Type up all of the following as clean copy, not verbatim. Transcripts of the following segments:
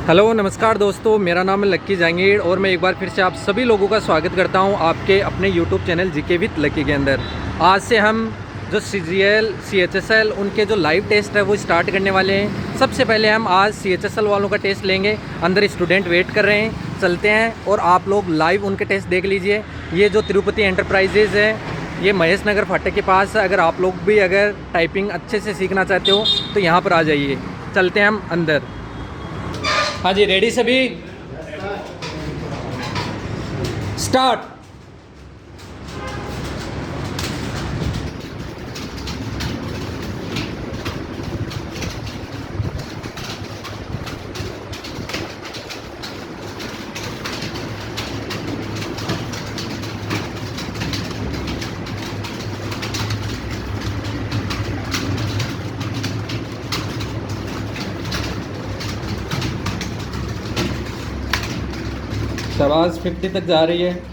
Hello नमस्कार दोस्तों, मेरा नाम है लक्की जहांगीर और मैं एक बार फिर से आप सभी लोगों का स्वागत करता हूं आपके अपने यूट्यूब चैनल जीके विद लक्की के अंदर। आज से हम जो CGL CHSL उनके जो लाइव टेस्ट है वो स्टार्ट करने वाले हैं। सबसे पहले हम आज CHSL वालों का टेस्ट लेंगे। अंदर स्टूडेंट वेट कर रहे हैं, चलते हैं और आप लोग लाइव उनके टेस्ट देख लीजिए। ये जो तिरुपति एंटरप्राइजेज़ है ये महेश नगर फाटक के पास है। अगर आप लोग भी अगर टाइपिंग अच्छे से सीखना चाहते हो तो यहाँ पर आ जाइए। चलते हैं हम अंदर। हाँ जी, रेडी सभी, स्टार्ट। शाबाश, 50 तक जा रही है।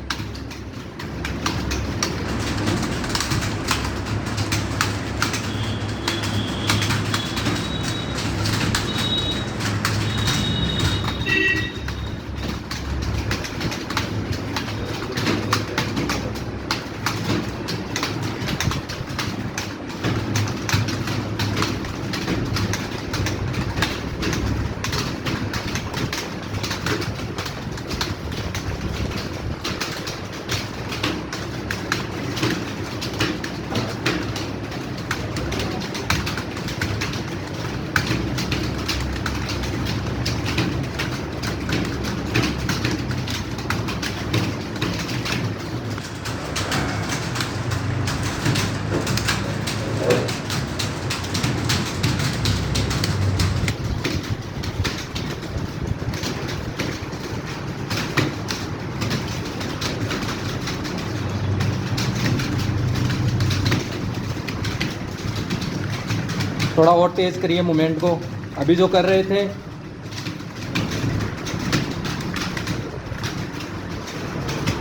थोड़ा और तेज़ करिए मूवमेंट को, अभी जो कर रहे थे।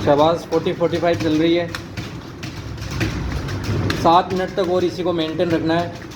शाबाश, 40-45 चल रही है। 7 मिनट तक और इसी को मेंटेन रखना है।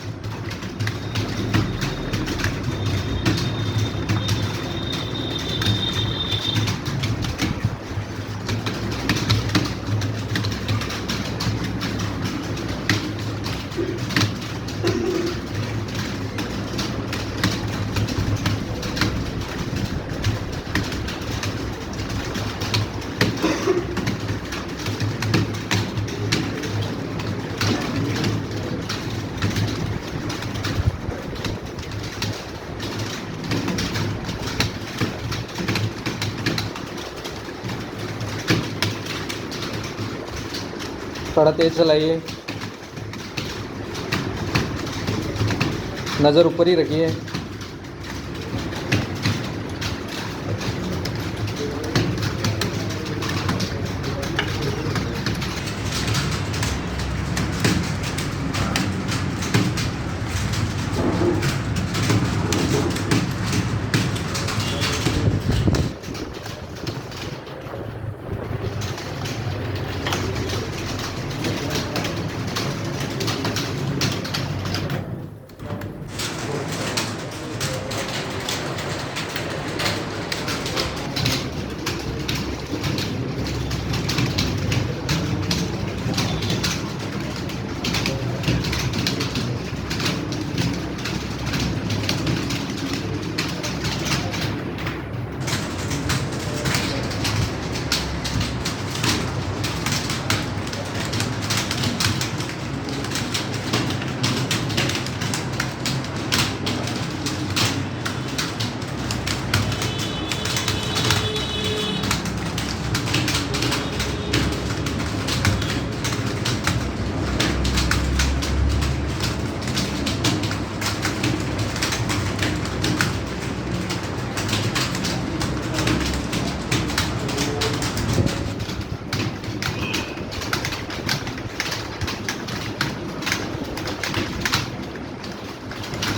थोड़ा तेज़ चलाइए, नज़र ऊपर ही रखिए।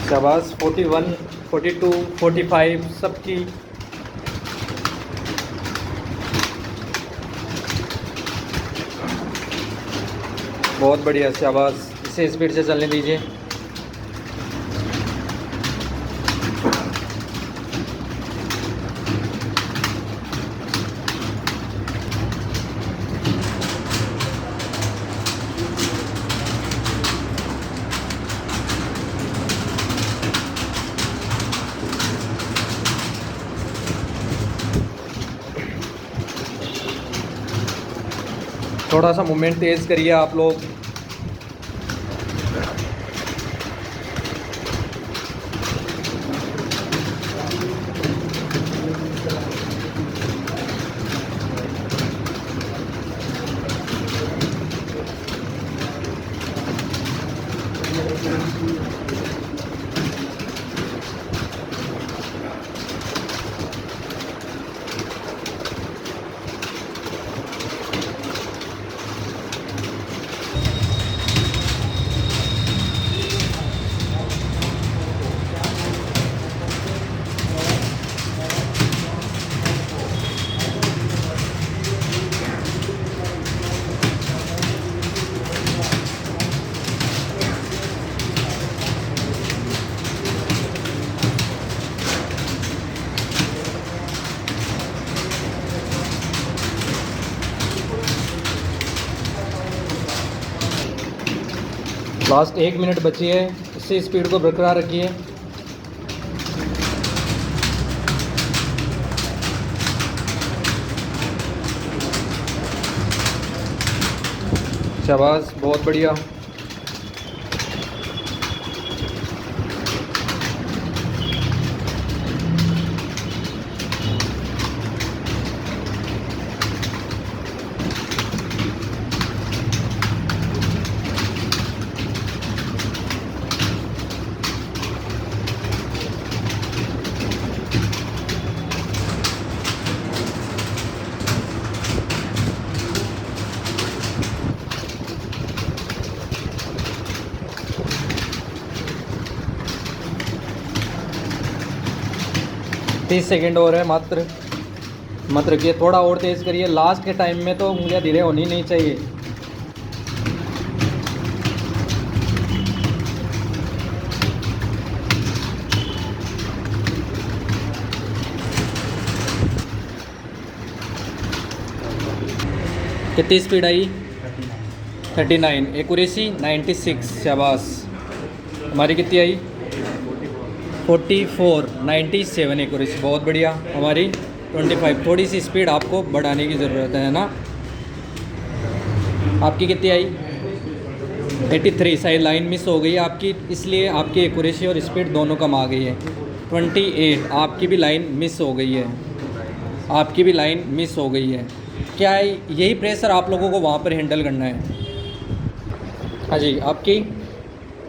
शाबाश, 41, 42, 45 सबकी। बहुत बढ़िया, शाबाश। इसे स्पीड से चलने दीजिए। थोड़ा सा मूवमेंट तेज़ करिए आप लोग। लास्ट 1 मिनट बची है, इससे स्पीड को बरकरार रखिए। शाबाश, बहुत बढ़िया। तीस सेकेंड और है मात्र, मत रखिए, थोड़ा और तेज़ करिए। लास्ट के टाइम में तो उंगलियां धीरे होनी नहीं चाहिए। कितनी स्पीड आई? 39। एक्यूरेसी 96। शाबाश। हमारी कितनी आई? 44। 97 एक्यूरेसी, बहुत बढ़िया। हमारी 25। थोड़ी सी स्पीड आपको बढ़ाने की ज़रूरत है ना। आपकी कितनी आई? 83। शायद लाइन मिस हो गई है आपकी, इसलिए आपकी एक्यूरेसी और स्पीड दोनों कम आ गई है। 28। आपकी भी लाइन मिस हो गई है, आपकी भी लाइन मिस हो गई है। क्या है, यही प्रेशर आप लोगों को वहाँ पर हैंडल करना है। हाँ जी, आपकी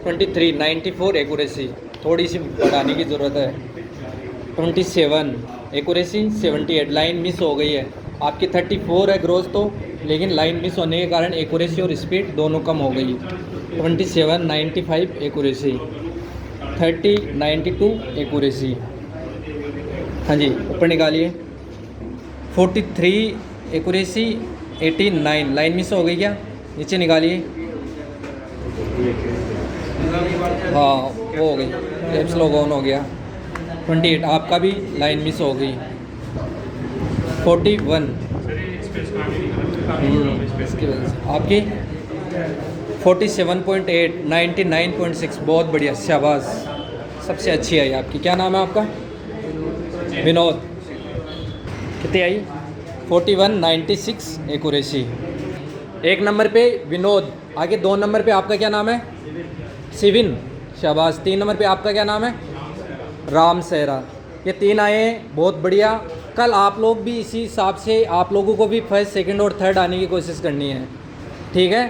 23। 94 एक्यूरेसी, थोड़ी सी बढ़ाने की ज़रूरत है। 27 एक्यूरेसी। 78। लाइन मिस हो गई है आपकी। 34 है ग्रोथ तो, लेकिन लाइन मिस होने के कारण एक्यूरेसी और स्पीड दोनों कम हो गई। 27। 95 एक्यूरेसी। 30। 92 एक्यूरेसी। हाँ जी, ऊपर निकालिए। 43 एक्यूरेसी। 89। लाइन मिस हो गई क्या? नीचे निकालिए। हाँ, वो हो गई, कैप्स लॉक ऑन हो गया। 28। आपका भी लाइन मिस हो गई। 41 इसकी वजह से आपकी 47.8। 99.6, बहुत बढ़िया। शाबाश, सबसे अच्छी आई आपकी। क्या नाम है आपका? विनोद। कितनी आई? 41। 96 एक्यूरेसी। 1 नंबर पे विनोद। आगे 2 नंबर पे आपका क्या नाम है? सिविन। शाबाश। 3 नंबर पे आपका क्या नाम है? राम सहरा। ये 3 आए हैं, बहुत बढ़िया। कल आप लोग भी इसी हिसाब से, आप लोगों को भी फर्स्ट, सेकंड और थर्ड आने की कोशिश करनी है, ठीक है।